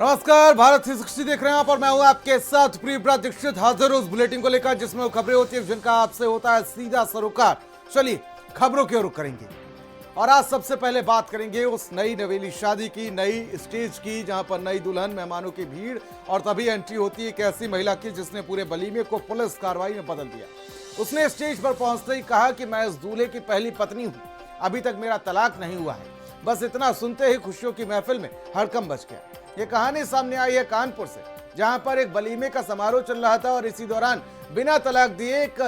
नमस्कार, भारत 360 देख रहे हैं आप और मैं हूं आपके साथ प्रिय दीक्षित, हाजिर उस बुलेटिन को लेकर जिसमें वो खबरें होती है जिनका आपसे होता है सीधा सरोकार। चलिए खबरों की ओर रुख करेंगे और आज सबसे पहले बात करेंगे उस नई नवेली शादी की, नई स्टेज की, जहां पर नई दुल्हन, मेहमानों की भीड़ और तभी एंट्री होती है एक ऐसी महिला की जिसने पूरे वलीमे को पुलिस कार्रवाई में बदल दिया। उसने स्टेज पर पहुंचते ही कहा कि मैं इस दूल्हे की पहली पत्नी हूं, अभी तक मेरा तलाक नहीं हुआ है। बस इतना सुनते ही खुशियों की महफिल में हड़कंप मच गया। ये कहानी सामने आई है कानपुर से, जहां पर एक वलीमे का समारोह चल रहा था और इसी दौरान बिना तलाक दिए एक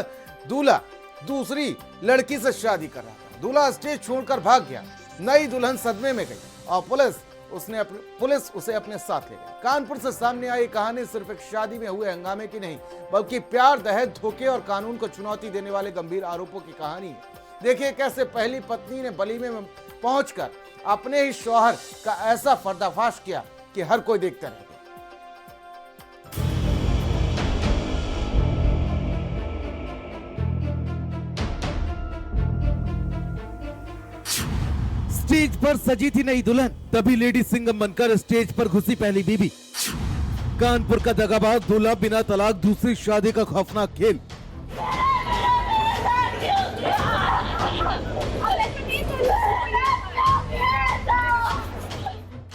दूल्हा दूसरी लड़की से शादी कर रहा था। दूल्हा स्टेज छोड़कर भाग गया। नई दुल्हन सदमे में गई और पुलिस उसे अपने साथ ले गई। कानपुर से सामने आई कहानी सिर्फ एक शादी में हुए हंगामे की नहीं, बल्कि प्यार, दहेज, धोखे और कानून को चुनौती देने वाले गंभीर आरोपों की कहानी है। देखिए कैसे पहली पत्नी ने वलीमे में पहुंचकर अपने ही शौहर का ऐसा पर्दाफाश किया कि हर कोई देखता रह गया। स्टेज पर सजी थी नई दुल्हन, तभी लेडी सिंघम बनकर स्टेज पर घुसी पहली बीबी। कानपुर का दगाबाज दूल्हा, बिना तलाक, दूसरी शादी का खौफनाक खेल।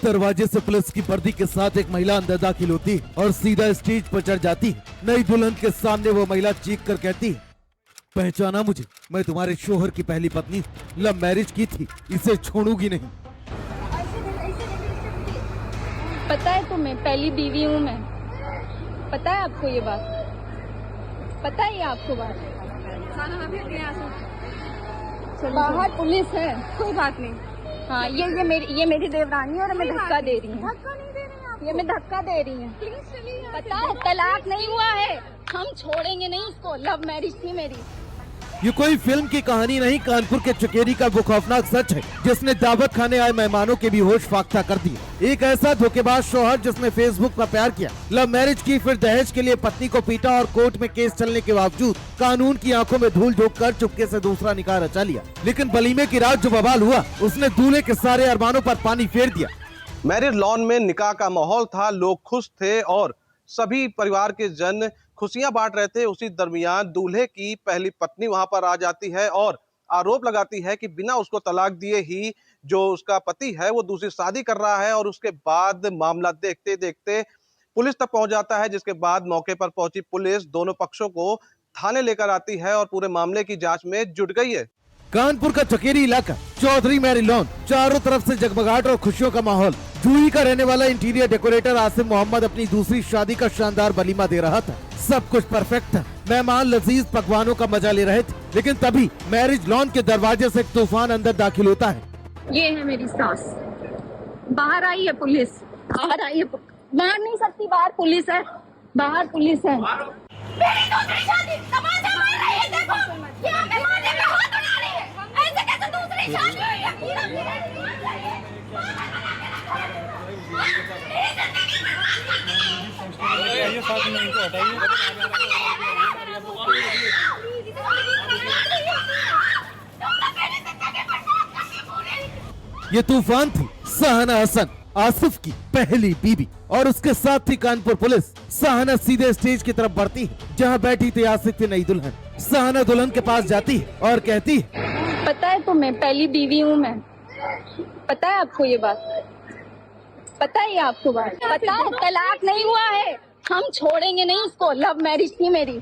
दरवाजे से पुलिस की वर्दी के साथ एक महिला अंदर दाखिल होती और सीधा स्टेज पर चढ़ जाती। नई दुल्हन के सामने वो महिला चीख कर कहती, पहचाना मुझे, मैं तुम्हारे शोहर की पहली पत्नी, लव मैरिज की थी, इसे छोड़ूंगी नहीं। पता है तुम्हें, पहली बीवी हूँ मैं। पता है आपको ये बात? पता है आपको बात? बाहर पुलिस है, कोई बात नहीं। हाँ, ये मेरी देवरानी और मैं धक्का दे रही हूँ। ये मैं धक्का दे रही हूँ। पता है तलाक नहीं हुआ है, हम छोड़ेंगे नहीं उसको। लव मैरिज थी मेरी। ये कोई फिल्म की कहानी नहीं, कानपुर के चकेरी का वो खौफनाक सच है जिसने दावत खाने आए मेहमानों के भी होश फाख्ता कर दिए। एक ऐसा धोखेबाज शौहर जिसने फेसबुक पर प्यार किया, लव मैरिज की, फिर दहेज के लिए पत्नी को पीटा और कोर्ट में केस चलने के बावजूद कानून की आंखों में धूल झोंक कर चुपके से दूसरा निकाह रचा लिया। लेकिन वलीमे की रात जो बवाल हुआ, उसने दूल्हे के सारे अरमानों पर पानी फेर दिया। मैरिज लॉन में निकाह का माहौल था, लोग खुश थे और सभी परिवार के जन खुशियां बांट रहे थे। उसी दरमियान दूल्हे की पहली पत्नी वहां पर आ जाती है और आरोप लगाती है कि बिना उसको तलाक दिए ही जो उसका पति है वो दूसरी शादी कर रहा है। और उसके बाद मामला देखते देखते पुलिस तक पहुंच जाता है, जिसके बाद मौके पर पहुंची पुलिस दोनों पक्षों को थाने लेकर आती है और पूरे मामले की जांच में जुट गई है। कानपुर का चकेरी इलाका, चौधरी मैरिज लॉन, चारों तरफ से जगमगाहट और खुशियों का माहौल। जूही का रहने वाला इंटीरियर डेकोरेटर आसिफ मोहम्मद अपनी दूसरी शादी का शानदार वलीमा दे रहा था। सब कुछ परफेक्ट था, मेहमान लजीज पकवानों का मजा ले रहे थे। लेकिन तभी मैरिज लॉन के दरवाजे से एक तूफान अंदर दाखिल होता है। ये है मेरी सास, बाहर आई है पुलिस, बाहर आई है। मार नहीं सकती, बाहर पुलिस है, बाहर पुलिस है। मेरी दूसरी शादी तमाशा मार रही है, देखो क्या मेहमाने पे हाथ उठा रही है। ऐसे कैसे दूसरी शादी हुई है? पूरा मेरी ये साथ में इनको हटाइए। ये तूफान थी सहाना हसन, आसिफ की पहली बीबी, और उसके साथ थी कानपुर पुलिस। सहाना सीधे स्टेज की तरफ बढ़ती है जहां बैठी थी आसिफ की नई दुल्हन। सहाना दुल्हन के पास जाती है और कहती है, पता है तुम्हें, पहली बीवी हूँ मैं। पता है आपको ये बात? पता है आपको बात? पता है तलाक नहीं हुआ है, हम छोड़ेंगे नहीं उसको। लव मैरिज थी मेरी।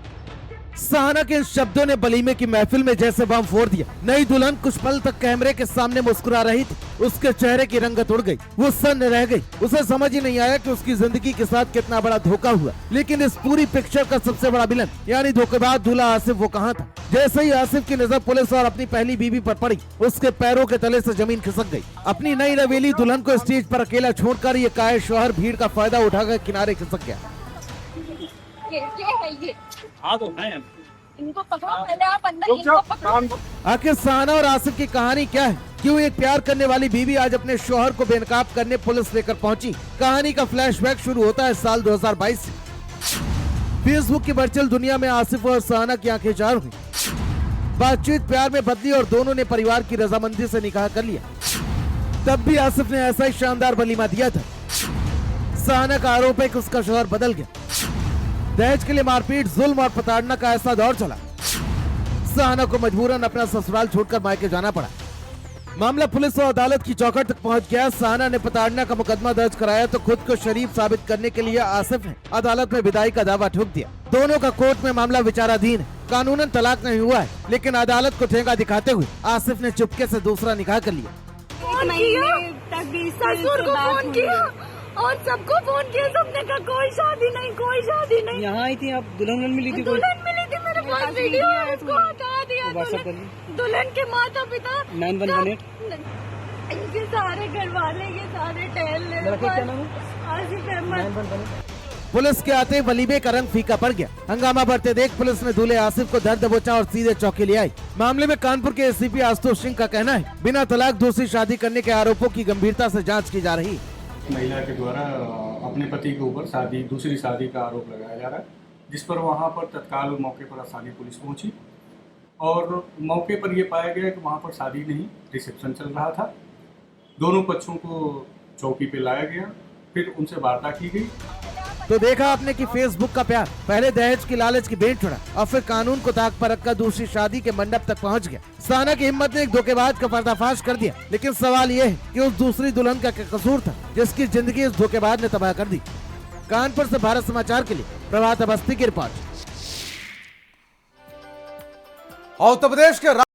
सहाना के शब्दों ने वलीमे की महफिल में जैसे बम फोड़ दिया। नई दुल्हन कुछ पल तक कैमरे के सामने मुस्कुरा रही थी, उसके चेहरे की रंगत उड़ गई, वो सन्न रह गई। उसे समझ ही नहीं आया कि उसकी जिंदगी के साथ कितना बड़ा धोखा हुआ। लेकिन इस पूरी पिक्चर का सबसे बड़ा विलन यानी धोखेबाज दूल्हा आसिफ वो कहाँ था? जैसे ही आसिफ की नजर पुलिस और अपनी पहली बीवी पर पड़ी, उसके पैरों के तले से जमीन खिसक गई। अपनी नई नवेली दुल्हन को स्टेज पर अकेला छोड़कर ये कायर शौहर भीड़ का फायदा उठाकर किनारे खिसक गया। ये है ये। हाँ तो है। इनको पकड़ो पहले, आप अंदर इनको पकड़ो। आखिर सहाना और आसिफ की कहानी क्या है? क्यों एक प्यार करने वाली बीवी आज अपने शौहर को बेनकाब करने पुलिस लेकर पहुंची? कहानी का फ्लैशबैक शुरू होता है साल 2022 से। फेसबुक की वर्चुअल दुनिया में आसिफ और सहाना की आंखें चार हुई। बातचीत प्यार में बदली और दोनों ने परिवार की रजामंदी से निकाह कर लिया। तब भी आसिफ ने ऐसा ही शानदार वलीमा दिया था। सहाना का आरोप है कि उसका शौहर बदल गया। दहेज के लिए मारपीट, जुल्म और प्रताड़ना का ऐसा दौर चला, सहाना को मजबूरन अपना ससुराल छोड़कर मायके जाना पड़ा। मामला पुलिस और अदालत की चौखट तक पहुंच गया। सहाना ने प्रताड़ना का मुकदमा दर्ज कराया तो खुद को शरीफ साबित करने के लिए आसिफ ने अदालत में विदाई का दावा ठोक दिया। दोनों का कोर्ट में मामला विचाराधीन है। कानूनन तलाक नहीं हुआ है, लेकिन अदालत को ठेंगा दिखाते हुए आसिफ ने चुपके से दूसरा निकाह कर लिया। ससुर को फोन किया और सबको फोन किया, सबने कहा कोई शादी नहीं, कोई शादी नहीं। यहाँ आई थी आप, दुल्हन मिली थी? दुल्हन मिली थी, मेरे पास वीडियो है, उसको हटा दिया। दुल्हन के माता पिता 9118 इनके सारे घर वाले, ये सारे टहल आसिफ अहमद। पुलिस के आते वलीमे का रंग फीका पड़ गया। हंगामा बढ़ते देख पुलिस ने दूल्हे आसिफ को धर दबोचा और सीधे चौकी ले आई। मामले में कानपुर के एसीपी आशुतोष सिंह का कहना है, बिना तलाक दूसरी शादी करने के आरोपों की गंभीरता से जांच की जा रही है। महिला के द्वारा अपने पति के ऊपर दूसरी शादी का आरोप लगाया जा रहा है, जिस पर वहां पर तत्काल मौके पर स्थानीय पुलिस पहुंची और मौके पर यह पाया गया कि वहां पर शादी नहीं, रिसेप्शन चल रहा था। दोनों पक्षों को चौकी पे लाया गया, फिर उनसे वार्ता की गई। तो देखा आपने कि फेसबुक का प्यार पहले दहेज की लालच की भेंट चढ़ा और फिर कानून को ताक पर रखकर दूसरी शादी के मंडप तक पहुंच गया। सहाना की हिम्मत ने एक धोखेबाज का पर्दाफाश कर दिया, लेकिन सवाल ये है कि उस दूसरी दुल्हन का क्या कसूर था जिसकी जिंदगी इस धोखेबाज ने तबाह कर दी। कानपुर से भारत समाचार के लिए प्रभात अवस्थी की रिपोर्ट। उत्तर प्रदेश के